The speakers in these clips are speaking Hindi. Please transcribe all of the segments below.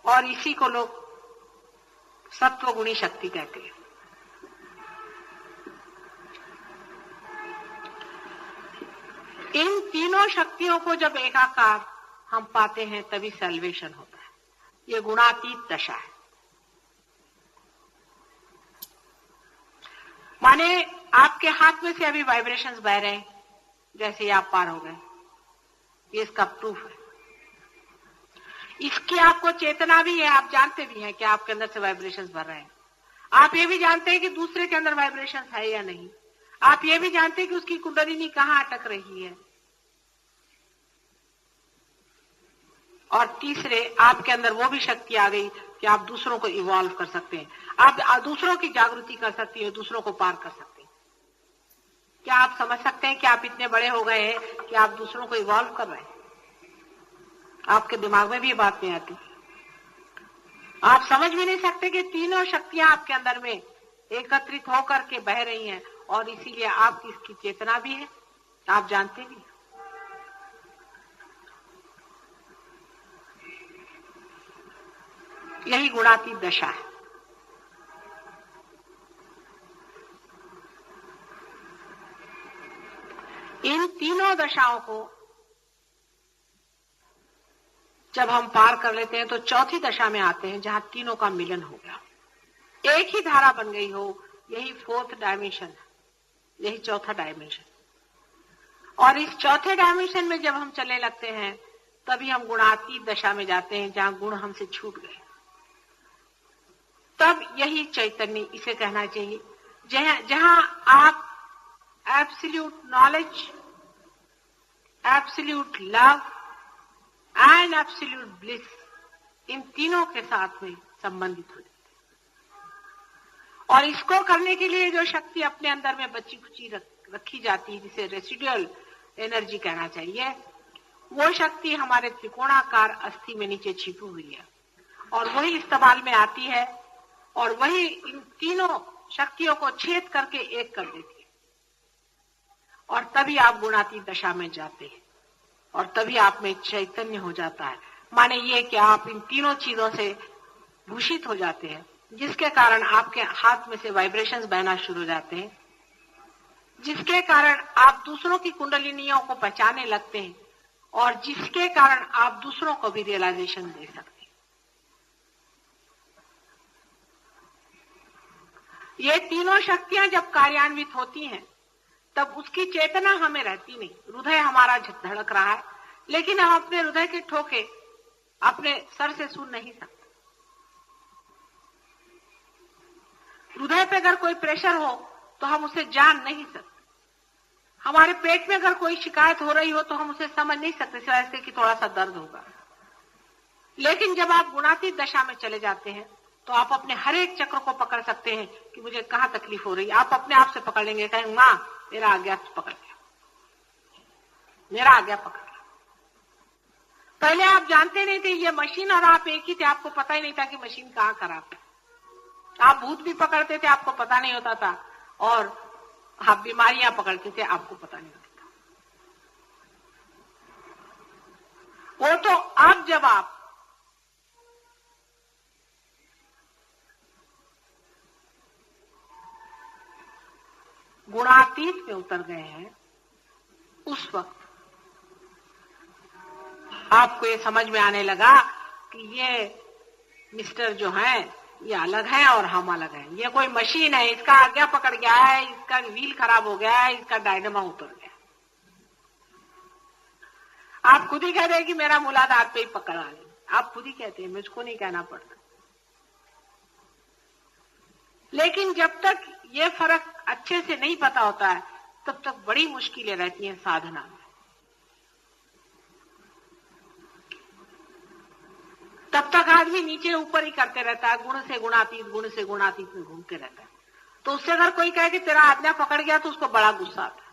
और इसी को लोग सत्वगुणी शक्ति कहते हैं। इन तीनों शक्तियों को जब एकाकार हम पाते हैं तभी सैल्वेशन होता है। ये गुणातीत दशा है। माने आपके हाथ में से अभी वाइब्रेशंस बह रहे हैं, जैसे आप पार हो गए, ये इसका प्रूफ है। इसकी आपको चेतना भी है, आप जानते भी हैं कि आपके अंदर से वाइब्रेशंस भर रहे हैं। आप ये भी जानते हैं कि दूसरे के अंदर वाइब्रेशंस है या नहीं। आप ये भी जानते हैं कि उसकी कुंडलिनी कहां अटक रही है। और तीसरे, आपके अंदर वो भी शक्ति आ गई कि आप दूसरों को इवॉल्व कर सकते हैं, आप दूसरों की जागृति कर सकती हैं, दूसरों को पार कर सकते हैं। क्या आप समझ सकते हैं कि आप इतने बड़े हो गए हैं कि आप दूसरों को इवॉल्व कर रहे हैं? आपके दिमाग में भी ये बात नहीं आती। आप समझ भी नहीं सकते कि तीनों शक्तियां आपके अंदर में एकत्रित होकर के बह रही हैं, और इसीलिए आपकी इसकी चेतना भी है, आप जानते भी। यही गुणातीत दशा है। इन तीनों दशाओं को जब हम पार कर लेते हैं तो चौथी दशा में आते हैं, जहां तीनों का मिलन हो गया, एक ही धारा बन गई हो। यही फोर्थ डायमेंशन है, यही चौथा डायमेंशन। और इस चौथे डायमेंशन में जब हम चलने लगते हैं तभी हम गुणातीत दशा में जाते हैं, जहां गुण हमसे छूट गए। तब यही चैतन्य, इसे कहना चाहिए, जहां आप absolute knowledge, absolute love and absolute bliss, इन तीनों के साथ में संबंधित हो जाते हैं। और इसको करने के लिए जो शक्ति अपने अंदर में बची खुची रखी जाती है, जिसे रेसिडुअल एनर्जी कहना चाहिए, वो शक्ति हमारे त्रिकोणाकार अस्थि में नीचे छिपी हुई है, और वही इस्तेमाल में आती है, और वही इन तीनों शक्तियों को छेद करके एक कर देती है। और तभी आप गुणातीत दशा में जाते हैं, और तभी आप में चैतन्य हो जाता है। माने ये कि आप इन तीनों चीजों से भूषित हो जाते हैं, जिसके कारण आपके हाथ में से वाइब्रेशंस बहना शुरू हो जाते हैं, जिसके कारण आप दूसरों की कुंडलिनियों को पहचानने लगते हैं, और जिसके कारण आप दूसरों को भी रियलाइजेशन दे सकते हैं। ये तीनों शक्तियां जब कार्यान्वित होती हैं तब उसकी चेतना हमें रहती नहीं। हृदय हमारा धड़क रहा है, लेकिन हम अपने हृदय के ठोके अपने सर से सुन नहीं सकते। हृदय पे अगर कोई प्रेशर हो तो हम उसे जान नहीं सकते। हमारे पेट में अगर कोई शिकायत हो रही हो तो हम उसे समझ नहीं सकते, सिवाय इसके कि थोड़ा सा दर्द होगा। लेकिन जब आप गुणातीत दशा में चले जाते हैं तो आप अपने हर एक चक्र को पकड़ सकते हैं कि मुझे कहां तकलीफ हो रही है। आप अपने आप से पकड़ लेंगे, कहेंगे मां मेरा आ गया, पकड़ लिया, मेरा आ गया, पकड़ लिया। पहले आप जानते नहीं थे, ये मशीन और आप एक ही थे, आपको पता ही नहीं था कि मशीन कहां खराब है। आप भूत भी पकड़ते थे, आपको पता नहीं होता था, और आप बीमारियां पकड़ते थे, आपको पता नहीं होता था। वो तो अब जब आप गुणातीत में उतर गए हैं, उस वक्त आपको ये समझ में आने लगा कि ये मिस्टर जो है ये अलग है और हम अलग हैं। ये कोई मशीन है, इसका आज्ञा पकड़ गया है, इसका व्हील खराब हो गया है, इसका डायनामो उतर गया। आप खुद ही कहते हैं कि मेरा मूलाधार पे ही पकड़ा ले, आप खुद ही कहते हैं, मुझको नहीं कहना पड़ता। लेकिन जब तक ये फर्क अच्छे से नहीं पता होता है तब तक बड़ी मुश्किलें रहती हैं साधना में। तब तक आदमी नीचे ऊपर ही करते रहता है, गुण से गुणातीत, गुण से गुणातीत में घूमते रहता है। तो उससे अगर कोई कहे कि तेरा आज्ञा पकड़ गया तो उसको बड़ा गुस्सा आता है।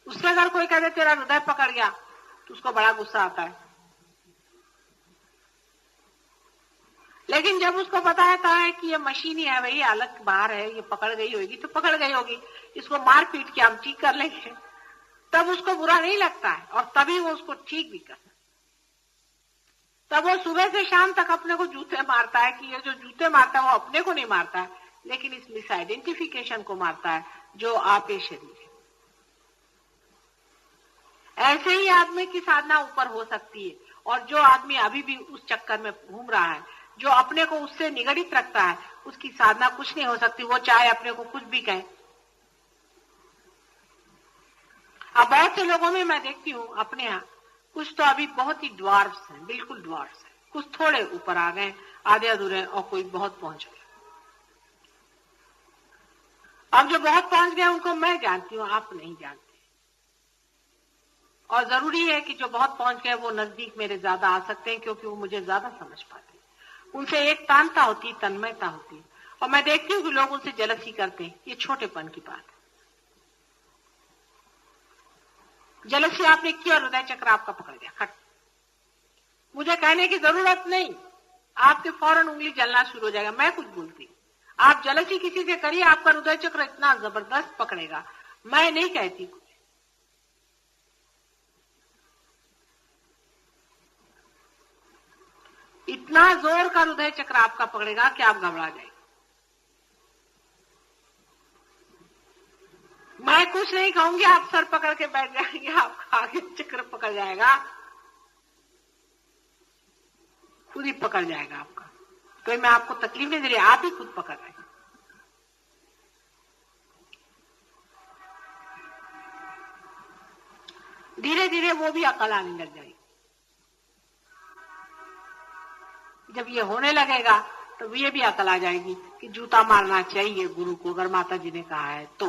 उससे अगर कोई कहे तेरा हृदय पकड़ गया तो उसको बड़ा गुस्सा आता है। लेकिन जब उसको पता है कि ये मशीन ही है, वही अलग बाहर है, ये पकड़ गई होगी तो पकड़ गई होगी, इसको मार पीट के हम ठीक कर लेंगे, तब उसको बुरा नहीं लगता है, और तभी वो उसको ठीक भी करता है। तब वो सुबह से शाम तक अपने को जूते मारता है कि ये जो जूते मारता है वो अपने को नहीं मारता है, लेकिन इस मिस आइडेंटिफिकेशन को मारता है जो आप ये शरीर है। ऐसे ही आदमी की साधना ऊपर हो सकती है। और जो आदमी अभी भी उस चक्कर में घूम रहा है, जो अपने को उससे निगड़ित रखता है, उसकी साधना कुछ नहीं हो सकती, वो चाहे अपने को कुछ भी कहे। अब बहुत से लोगों में मैं देखती हूँ अपने यहाँ, कुछ तो अभी बहुत ही ड्वार्फ्स हैं, बिल्कुल ड्वार्फ्स हैं, कुछ थोड़े ऊपर आ गए, आधे अधूरे, और कोई बहुत पहुंच गए। अब जो बहुत पहुंच गए उनको मैं जानती हूँ, आप नहीं जानते। और जरूरी है कि जो बहुत पहुंच गए वो नजदीक मेरे ज्यादा आ सकते हैं, क्योंकि वो मुझे ज्यादा समझ पाते हैं। उनसे एक तानता होती है, तन्मयता होती है। और मैं देखती हूँ कि लोग उनसे जलसी करते हैं, ये छोटेपन की बात है। जलसी आपने की और हृदय चक्र आपका पकड़ गया, खट। मुझे कहने की जरूरत नहीं, आपके फौरन उंगली जलना शुरू हो जाएगा, मैं कुछ बोलती। आप जलसी किसी से करिए, आपका हृदय चक्र इतना जबरदस्त पकड़ेगा, मैं नहीं कहती कुछ। इतना जोर का हृदय चक्र आपका पकड़ेगा कि आप घबरा जाएंगे। मैं कुछ नहीं कहूंगी, आप सर पकड़ के बैठ जाएंगे, आपका आगे चक्र पकड़ जाएगा, खुद ही पकड़ जाएगा आपका। तो मैं आपको तकलीफ नहीं दे रही, आप ही खुद पकड़ रहे हैं। धीरे धीरे वो भी अकल आने लग जाएगी। जब ये होने लगेगा तो ये भी अकल आ जाएगी कि जूता मारना चाहिए गुरु को, अगर माता जी ने कहा है तो।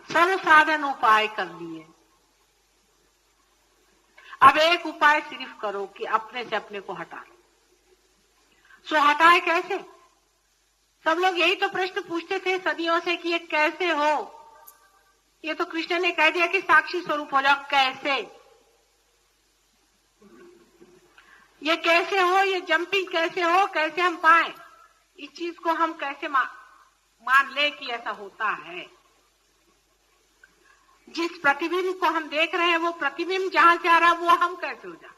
सब साधन उपाय कर लिए, अब एक उपाय सिर्फ करो कि अपने से अपने को हटा लो। सो हटाए कैसे? सब लोग यही तो प्रश्न पूछते थे सदियों से कि ये कैसे हो। ये तो कृष्ण ने कह दिया कि साक्षी स्वरूप हो जाओ। कैसे? ये कैसे हो, ये जंपिंग कैसे हो, कैसे हम पाए इस चीज को, हम कैसे मान ले कि ऐसा होता है। जिस प्रतिबिंब को हम देख रहे हैं वो प्रतिबिंब जहां से आ रहा है वो हम कैसे हो जाए?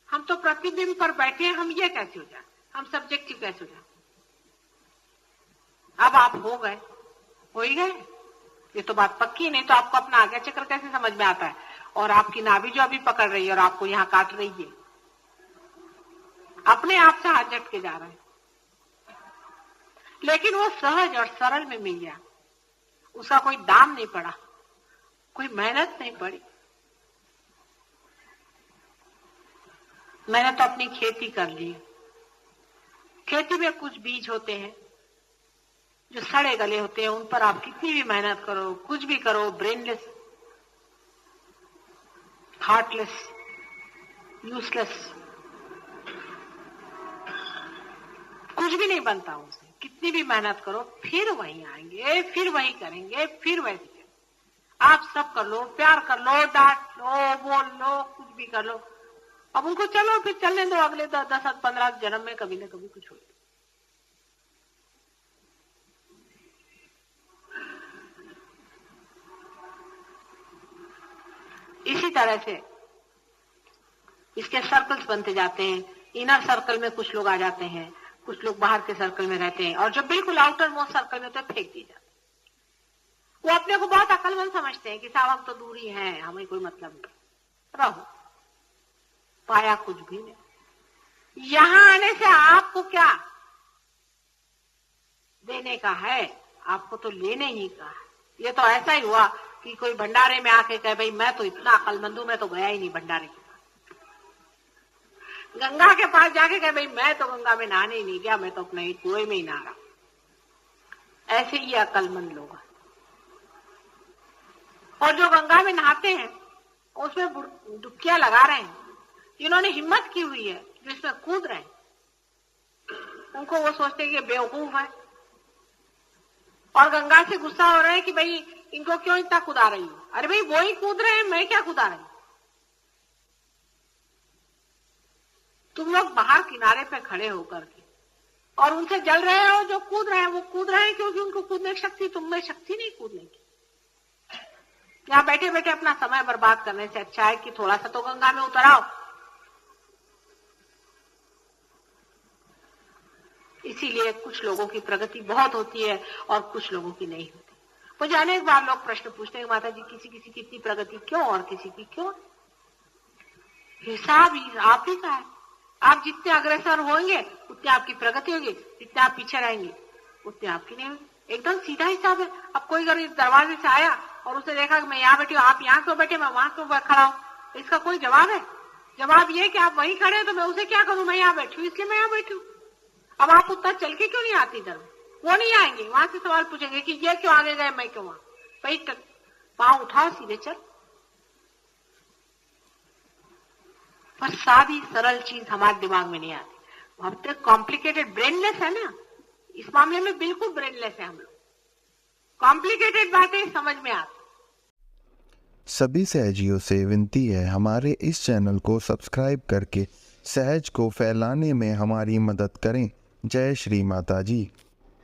हम तो प्रतिबिंब पर बैठे हैं, हम ये कैसे हो जाए? हम सब्जेक्टिव कैसे हो जाए? अब आप हो गए, हो ही गए, ये तो बात पक्की। नहीं तो आपको अपना आज्ञा चक्र कैसे समझ में आता है? और आपकी नाभि जो अभी पकड़ रही है और आपको यहाँ काट रही है, अपने आप से हाथ झटके जा रहे हैं। लेकिन वो सहज और सरल में मिल गया, उसका कोई दाम नहीं पड़ा, कोई मेहनत नहीं पड़ी। मैंने तो अपनी खेती कर ली। खेती में कुछ बीज होते हैं जो सड़े गले होते हैं, उन पर आप कितनी भी मेहनत करो, कुछ भी करो, ब्रेनलेस, हार्टलेस, यूजलेस, कुछ भी नहीं बनता उनसे। कितनी भी मेहनत करो फिर वही आएंगे, फिर वही करेंगे, फिर वही करेंगे। आप सब कर लो, प्यार कर लो, डांट लो, बोल लो, कुछ भी कर लो, अब उनको चलो फिर चलने दो, अगले 10-15 जन्म में कभी न कभी कुछ हो। इसी तरह से इसके सर्कल्स बनते जाते हैं। इनर सर्कल में कुछ लोग आ जाते हैं, कुछ लोग बाहर के सर्कल में रहते हैं, और जो बिल्कुल आउटर मोस्ट सर्कल में होते हैं फेंक दिए जाते हैं। वो अपने को बहुत अक्लमंद समझते हैं कि साहब हम तो दूरी हैं, हमें कोई मतलब नहीं, रहो, पाया कुछ भी नहीं। यहां आने से आपको क्या देने का है? आपको तो लेने ही का है। ये तो ऐसा ही हुआ कि कोई भंडारे में आके कहे भाई मैं तो इतना अक्लमंद हूं, मैं तो गया ही नहीं भंडारे के पास। गंगा के पास जाके कहे भाई मैं तो गंगा में नहाने ही नहीं गया, मैं तो अपने कुएं में ही नहा रहा। ऐसे ही अक्लमंद लोग। और जो गंगा में नहाते हैं उसमें डुबकियां लगा रहे हैं, जिन्होंने हिम्मत की हुई है, जो इसमें कूद रहे हैं, उनको वो सोचते हैं कि बेवकूफ है, और गंगा से गुस्सा हो रहे हैं कि भाई इनको क्यों इतना कूदा रही हो। अरे भाई वो ही कूद रहे हैं, मैं क्या कूदा रही हूं? तुम लोग बाहर किनारे पे खड़े होकर के और उनसे जल रहे हो। जो कूद रहे हैं वो कूद रहे हैं क्योंकि उनको कूदने की शक्ति, तुम में शक्ति नहीं कूदने की। यहाँ बैठे बैठे अपना समय बर्बाद करने से अच्छा है कि थोड़ा सा तो गंगा में उतर आओ। इसीलिए कुछ लोगों की प्रगति बहुत होती है और कुछ लोगों की नहीं होती। मुझे अनेक बार लोग प्रश्न पूछते हैं, माता जी किसी किसी की इतनी प्रगति क्यों और किसी की क्यों? हिसाब ही आप ही का है। आप जितने अग्रसर होंगे उतने आपकी प्रगति होगी, जितने आप पीछे रहेंगे उतने आपकी नहीं होगी। एकदम सीधा हिसाब है। अब कोई अगर इस दरवाजे से आया और उसने देखा कि मैं यहाँ बैठी हूँ, आप यहाँ क्यों बैठे, मैं वहां क्यों खड़ा हूँ, इसका कोई जवाब है? जवाब ये कि आप वहीं खड़े हैं तो मैं उसे क्या करूं, मैं यहाँ बैठी हूँ इसलिए मैं यहाँ बैठी हूँ। अब आप उतना चल के क्यों नहीं आती इधर? वो नहीं आएंगे, वहां से सवाल पूछेंगे कि ये क्यों आगे गए, मैं क्यों वहां। भाई पांव उठाओ, सीधे चल। पर सादी सरल चीज हमारे दिमाग में नहीं आती। हम तो कॉम्प्लिकेटेड, ब्रेनलेस है ना। इस मामले में बिल्कुल ब्रेनलेस है हम लोग। कॉम्प्लिकेटेड बातें समझ में आती। सभी सहजियों से विनती है, हमारे इस चैनल को सब्सक्राइब करके सहज को फैलाने में हमारी मदद करें। जय श्री माता जी।